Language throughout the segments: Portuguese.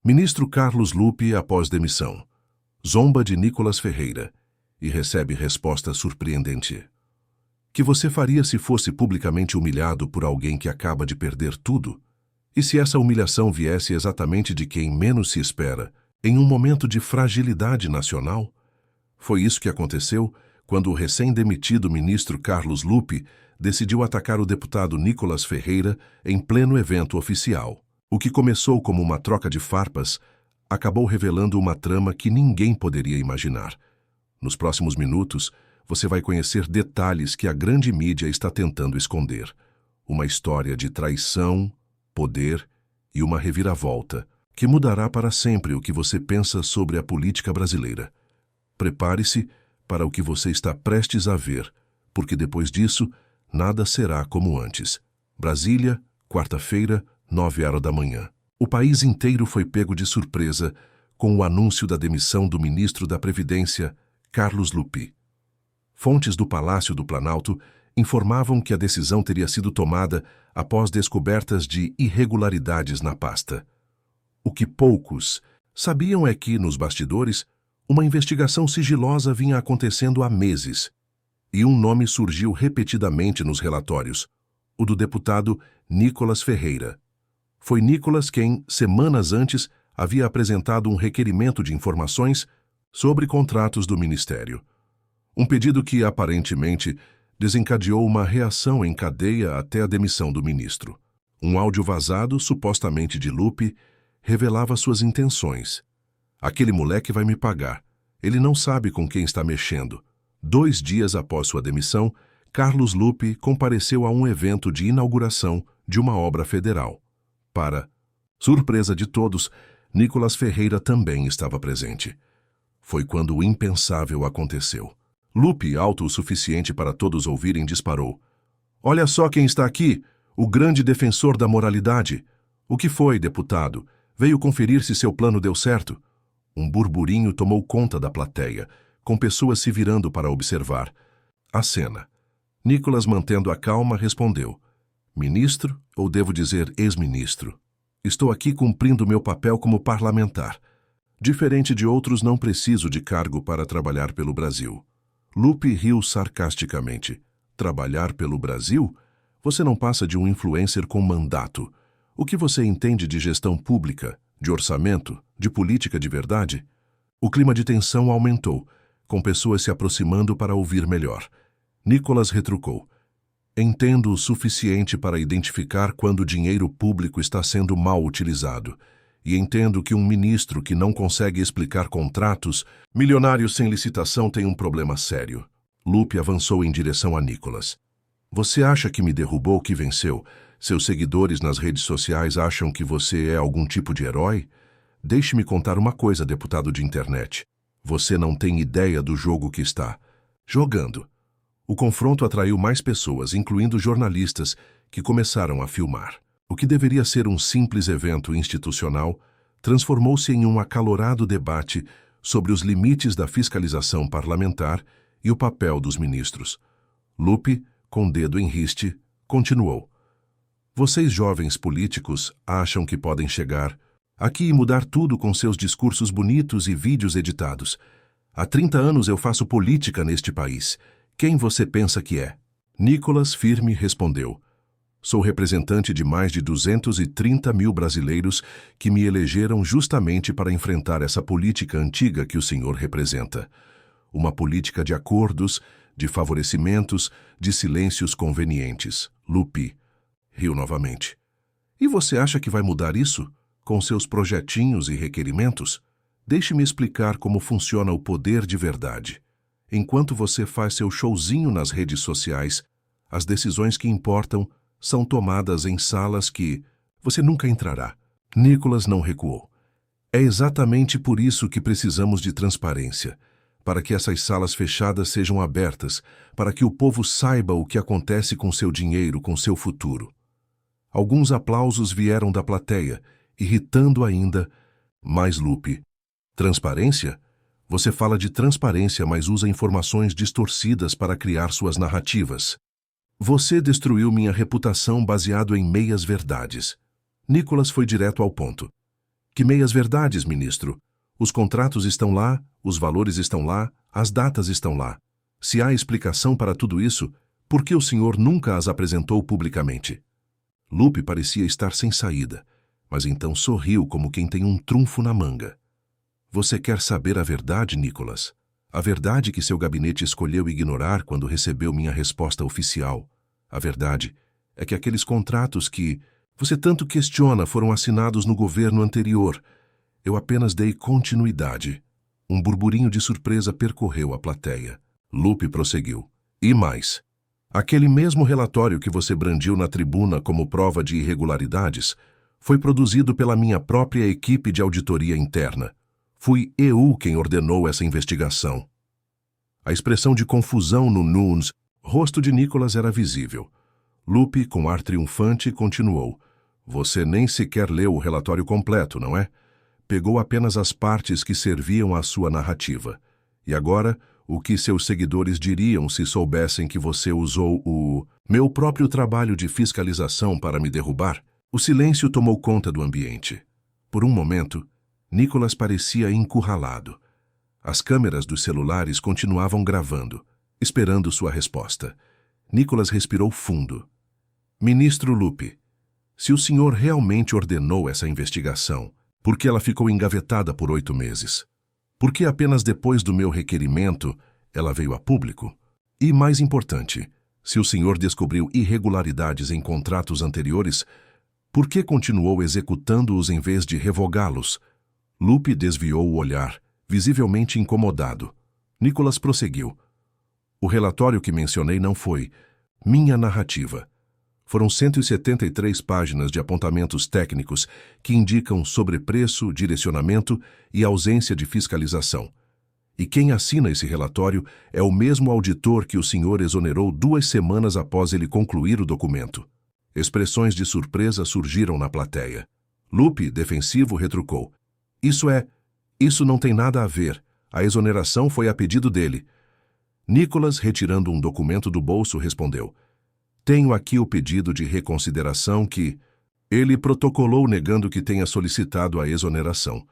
Ministro Carlos Lupe após demissão. Zomba de Nicolas Ferreira e recebe resposta surpreendente. Que você faria se fosse publicamente humilhado por alguém que acaba de perder tudo? E se essa humilhação viesse exatamente de quem menos se espera, em um momento de fragilidade nacional? Foi isso que aconteceu quando o recém-demitido ministro Carlos Lupe decidiu atacar o deputado Nicolas Ferreira em pleno evento oficial. O que começou como uma troca de farpas acabou revelando uma trama que ninguém poderia imaginar. Nos próximos minutos, você vai conhecer detalhes que a grande mídia está tentando esconder. Uma história de traição, poder e uma reviravolta que mudará para sempre o que você pensa sobre a política brasileira. Prepare-se para o que você está prestes a ver, porque depois disso, nada será como antes. Brasília, quarta-feira, 9 horas da manhã. O país inteiro foi pego de surpresa com o anúncio da demissão do ministro da Previdência, Carlos Lupe. Fontes do Palácio do Planalto informavam que a decisão teria sido tomada após descobertas de irregularidades na pasta. O que poucos sabiam é que, nos bastidores, uma investigação sigilosa vinha acontecendo há meses, e um nome surgiu repetidamente nos relatórios: o do deputado Nicolas Ferreira. Foi Nicolas quem, semanas antes, havia apresentado um requerimento de informações sobre contratos do Ministério. Um pedido que, aparentemente, desencadeou uma reação em cadeia até a demissão do ministro. Um áudio vazado, supostamente de Lupe, revelava suas intenções. Aquele moleque vai me pagar. Ele não sabe com quem está mexendo. 2 dias após sua demissão, Carlos Lupe compareceu a um evento de inauguração de uma obra federal. Para surpresa de todos, Nicolas Ferreira também estava presente. Foi quando o impensável aconteceu. Lupe, alto o suficiente para todos ouvirem, disparou: "Olha só quem está aqui, o grande defensor da moralidade. O que foi, deputado? Veio conferir se seu plano deu certo?" Um burburinho tomou conta da plateia, com pessoas se virando para observar a cena. Nicolas, mantendo a calma, respondeu: "Ministro, ou devo dizer ex-ministro? Estou aqui cumprindo meu papel como parlamentar. Diferente de outros, não preciso de cargo para trabalhar pelo Brasil." Lupe riu sarcasticamente. "Trabalhar pelo Brasil? Você não passa de um influencer com mandato. O que você entende de gestão pública, de orçamento, de política de verdade?" O clima de tensão aumentou, com pessoas se aproximando para ouvir melhor. Nicolas retrucou: "Entendo o suficiente para identificar quando o dinheiro público está sendo mal utilizado. E entendo que um ministro que não consegue explicar contratos milionários sem licitação tem um problema sério." Lupe avançou em direção a Nicolas. "Você acha que me derrubou que venceu? Seus seguidores nas redes sociais acham que você é algum tipo de herói? Deixe-me contar uma coisa, deputado de internet. Você não tem ideia do jogo que está jogando." O confronto atraiu mais pessoas, incluindo jornalistas, que começaram a filmar. O que deveria ser um simples evento institucional transformou-se em um acalorado debate sobre os limites da fiscalização parlamentar e o papel dos ministros. Lupe, com dedo em riste, continuou: "Vocês jovens políticos acham que podem chegar aqui e mudar tudo com seus discursos bonitos e vídeos editados. Há 30 anos eu faço política neste país. Quem você pensa que é?" Nicolas, firme, respondeu: "Sou representante de mais de 230 mil brasileiros que me elegeram justamente para enfrentar essa política antiga que o senhor representa. Uma política de acordos, de favorecimentos, de silêncios convenientes." Lupe riu novamente. "E você acha que vai mudar isso? Com seus projetinhos e requerimentos? Deixe-me explicar como funciona o poder de verdade. Enquanto você faz seu showzinho nas redes sociais, as decisões que importam são tomadas em salas que você nunca entrará." Nicolas não recuou. "É exatamente por isso que precisamos de transparência, para que essas salas fechadas sejam abertas, para que o povo saiba o que acontece com seu dinheiro, com seu futuro." Alguns aplausos vieram da plateia, irritando ainda mais Lupe. "Transparência? Você fala de transparência, mas usa informações distorcidas para criar suas narrativas. Você destruiu minha reputação baseado em meias-verdades." Nicolas foi direto ao ponto. Que meias-verdades, ministro? Os contratos estão lá, os valores estão lá, as datas estão lá. Se há explicação para tudo isso, por que o senhor nunca as apresentou publicamente? Lupe parecia estar sem saída, mas então sorriu como quem tem um trunfo na manga. Você quer saber a verdade, Nicholas? A verdade que seu gabinete escolheu ignorar quando recebeu minha resposta oficial. A verdade é que aqueles contratos que você tanto questiona foram assinados no governo anterior. Eu apenas dei continuidade. Um burburinho de surpresa percorreu a plateia. Lupe prosseguiu. E mais. Aquele mesmo relatório que você brandiu na tribuna como prova de irregularidades foi produzido pela minha própria equipe de auditoria interna. Fui eu quem ordenou essa investigação. A expressão de confusão no rosto de Nicholas era visível. Lupe, com ar triunfante, continuou. Você nem sequer leu o relatório completo, não é? Pegou apenas as partes que serviam à sua narrativa. E agora, o que seus seguidores diriam se soubessem que você usou o meu próprio trabalho de fiscalização para me derrubar? O silêncio tomou conta do ambiente. Por um momento, Nicholas parecia encurralado. As câmeras dos celulares continuavam gravando, esperando sua resposta. Nicholas respirou fundo. Ministro Lupe, se o senhor realmente ordenou essa investigação, por que ela ficou engavetada por 8 meses? Por que apenas depois do meu requerimento ela veio a público? E, mais importante, se o senhor descobriu irregularidades em contratos anteriores, por que continuou executando-os em vez de revogá-los? Lupe desviou o olhar, visivelmente incomodado. Nicholas prosseguiu. O relatório que mencionei não foi minha narrativa. Foram 173 páginas de apontamentos técnicos que indicam sobrepreço, direcionamento e ausência de fiscalização. E quem assina esse relatório é o mesmo auditor que o senhor exonerou 2 semanas após ele concluir o documento. Expressões de surpresa surgiram na plateia. Lupe, defensivo, retrucou. Isso não tem nada a ver. A exoneração foi a pedido dele. Nicholas, retirando um documento do bolso, respondeu. Tenho aqui o pedido de reconsideração que ele protocolou negando que tenha solicitado a exoneração.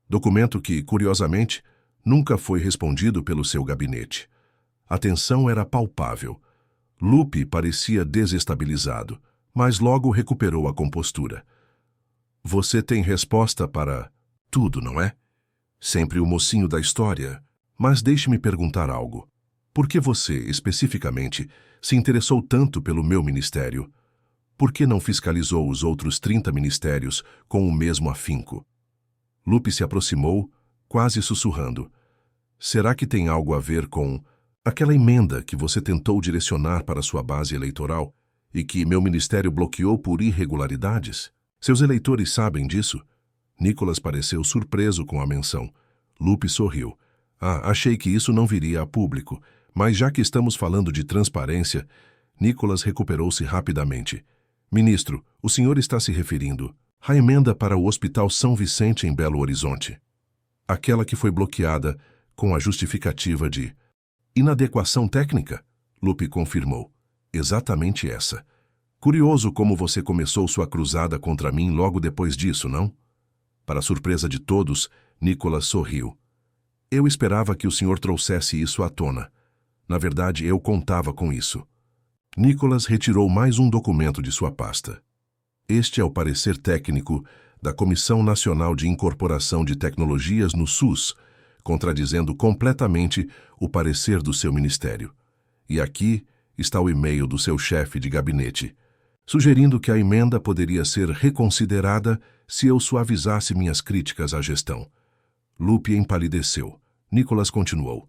Documento que, curiosamente, nunca foi respondido pelo seu gabinete. A tensão era palpável. Lupe parecia desestabilizado, mas logo recuperou a compostura. Você tem resposta para tudo, não é? Sempre o mocinho da história. Mas deixe-me perguntar algo. Por que você, especificamente, se interessou tanto pelo meu ministério? Por que não fiscalizou os outros 30 ministérios com o mesmo afinco? Lupe se aproximou, quase sussurrando. Será que tem algo a ver com aquela emenda que você tentou direcionar para sua base eleitoral e que meu ministério bloqueou por irregularidades? Seus eleitores sabem disso? Nicholas pareceu surpreso com a menção. Lupe sorriu. Achei que isso não viria a público, mas já que estamos falando de transparência, Nicholas recuperou-se rapidamente. Ministro, o senhor está se referindo à emenda para o Hospital São Vicente em Belo Horizonte. Aquela que foi bloqueada com a justificativa de inadequação técnica? Lupe confirmou. Exatamente essa. Curioso como você começou sua cruzada contra mim logo depois disso, não? Para surpresa de todos, Nicholas sorriu. Eu esperava que o senhor trouxesse isso à tona. Na verdade, eu contava com isso. Nicholas retirou mais um documento de sua pasta. Este é o parecer técnico da Comissão Nacional de Incorporação de Tecnologias no SUS, contradizendo completamente o parecer do seu ministério. E aqui está o e-mail do seu chefe de gabinete, sugerindo que a emenda poderia ser reconsiderada se eu suavizasse minhas críticas à gestão. Lupe empalideceu. Nicholas continuou.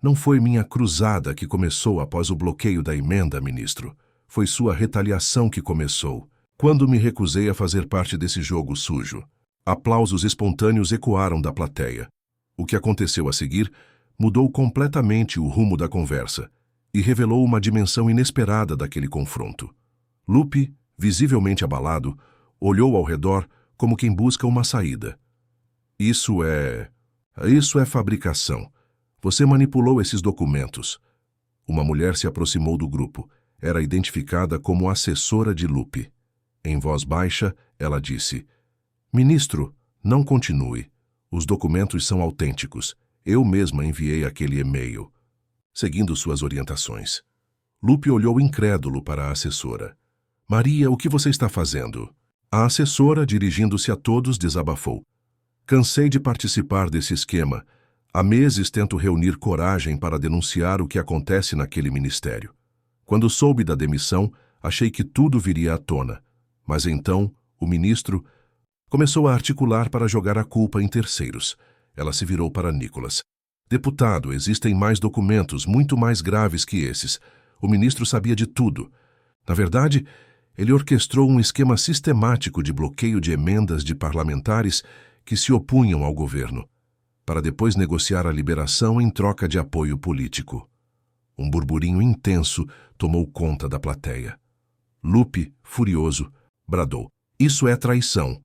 Não foi minha cruzada que começou após o bloqueio da emenda, ministro. Foi sua retaliação que começou, quando me recusei a fazer parte desse jogo sujo. Aplausos espontâneos ecoaram da plateia. O que aconteceu a seguir mudou completamente o rumo da conversa e revelou uma dimensão inesperada daquele confronto. Lupe, visivelmente abalado, olhou ao redor como quem busca uma saída. Isso é fabricação. Você manipulou esses documentos. Uma mulher se aproximou do grupo. Era identificada como assessora de Lupe. Em voz baixa, ela disse, Ministro, Não continue. Os documentos são autênticos. Eu mesma enviei aquele e-mail, seguindo suas orientações. Lupe olhou incrédulo para a assessora. Maria, o que você está fazendo? A assessora, dirigindo-se a todos, desabafou. Cansei de participar desse esquema. Há meses tento reunir coragem para denunciar o que acontece naquele ministério. Quando soube da demissão, achei que tudo viria à tona. Mas então, o ministro começou a articular para jogar a culpa em terceiros. Ela se virou para Nicholas. Deputado, existem mais documentos, muito mais graves que esses. O ministro sabia de tudo. Na verdade, ele orquestrou um esquema sistemático de bloqueio de emendas de parlamentares que se opunham ao governo, para depois negociar a liberação em troca de apoio político. Um burburinho intenso tomou conta da plateia. Lupe, furioso, bradou. Isso é traição.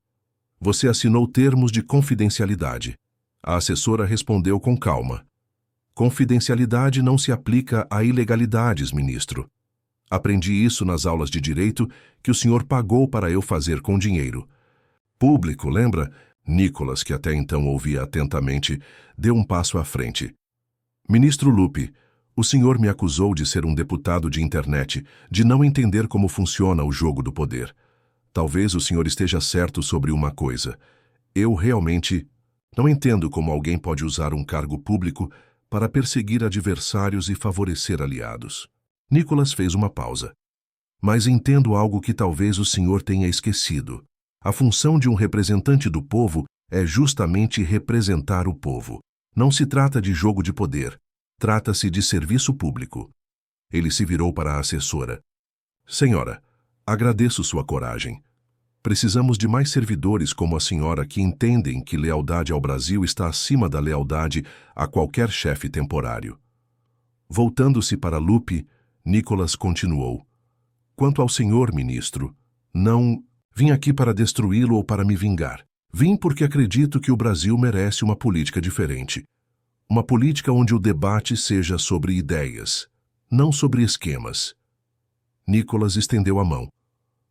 Você assinou termos de confidencialidade. A assessora respondeu com calma. Confidencialidade não se aplica a ilegalidades, ministro. Aprendi isso nas aulas de direito que o senhor pagou para eu fazer com dinheiro. Público, lembra? Nicholas, que até então ouvia atentamente, deu um passo à frente. Ministro Lupe, o senhor me acusou de ser um deputado de internet, de não entender como funciona o jogo do poder. Talvez o senhor esteja certo sobre uma coisa. Eu realmente não entendo como alguém pode usar um cargo público para perseguir adversários e favorecer aliados. Nicholas fez uma pausa. Mas entendo algo que talvez o senhor tenha esquecido. A função de um representante do povo é justamente representar o povo. Não se trata de jogo de poder. Trata-se de serviço público. Ele se virou para a assessora. Senhora, agradeço sua coragem. Precisamos de mais servidores como a senhora que entendem que lealdade ao Brasil está acima da lealdade a qualquer chefe temporário. Voltando-se para Lupe, Nicholas continuou. Quanto ao senhor, ministro, não vim aqui para destruí-lo ou para me vingar. Vim porque acredito que o Brasil merece uma política diferente. Uma política onde o debate seja sobre ideias, não sobre esquemas. Nicholas estendeu a mão.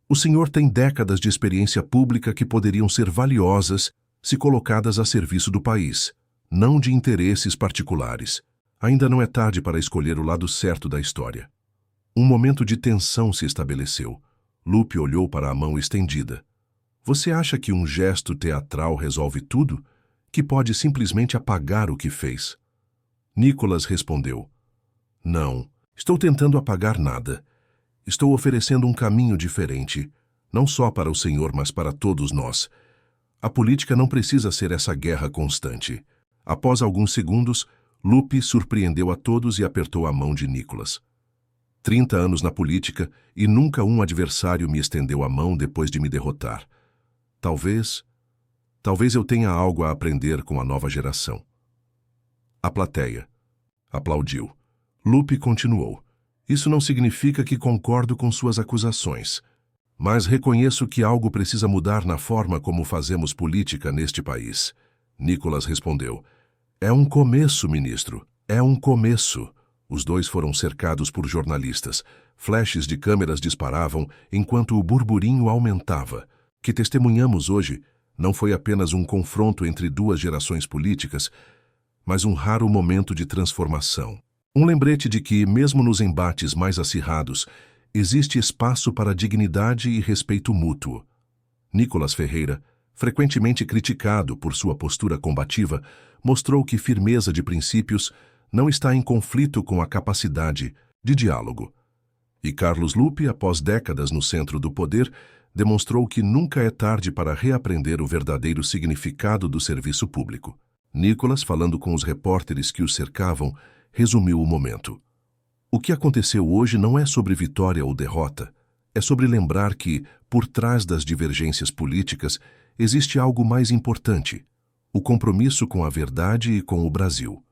O senhor tem décadas de experiência pública que poderiam ser valiosas se colocadas a serviço do país, não de interesses particulares. Ainda não é tarde para escolher o lado certo da história. Um momento de tensão se estabeleceu. Lupe olhou para a mão estendida. Você acha que um gesto teatral resolve tudo? Que pode simplesmente apagar o que fez? Nicholas respondeu. Não, estou tentando apagar nada. Estou oferecendo um caminho diferente, não só para o senhor, mas para todos nós. A política não precisa ser essa guerra constante. Após alguns segundos, Lupe surpreendeu a todos e apertou a mão de Nicholas. 30 anos na política e nunca um adversário me estendeu a mão depois de me derrotar. Talvez eu tenha algo a aprender com a nova geração. A plateia aplaudiu. Lupe continuou. Isso não significa que concordo com suas acusações, mas reconheço que algo precisa mudar na forma como fazemos política neste país. Nicholas respondeu. É um começo, ministro. É um começo. Os dois foram cercados por jornalistas. Flashes de câmeras disparavam enquanto o burburinho aumentava. O que testemunhamos hoje não foi apenas um confronto entre duas gerações políticas, mas um raro momento de transformação. Um lembrete de que, mesmo nos embates mais acirrados, existe espaço para dignidade e respeito mútuo. Nicholas Ferreira, frequentemente criticado por sua postura combativa, mostrou que firmeza de princípios não está em conflito com a capacidade de diálogo. E Carlos Lupe, após décadas no centro do poder, demonstrou que nunca é tarde para reaprender o verdadeiro significado do serviço público. Nicholas, falando com os repórteres que o cercavam, resumiu o momento. O que aconteceu hoje não é sobre vitória ou derrota, é sobre lembrar que, por trás das divergências políticas, existe algo mais importante: o compromisso com a verdade e com o Brasil.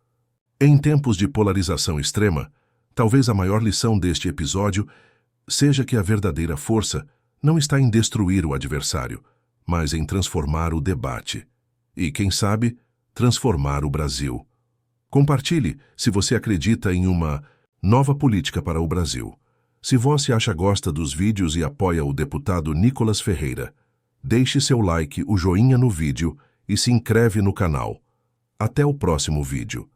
Em tempos de polarização extrema, talvez a maior lição deste episódio seja que a verdadeira força não está em destruir o adversário, mas em transformar o debate. E, quem sabe, transformar o Brasil. Compartilhe se você acredita em uma nova política para o Brasil. Se você gosta dos vídeos e apoia o deputado Nicholas Ferreira, deixe seu like, o joinha no vídeo e se inscreve no canal. Até o próximo vídeo.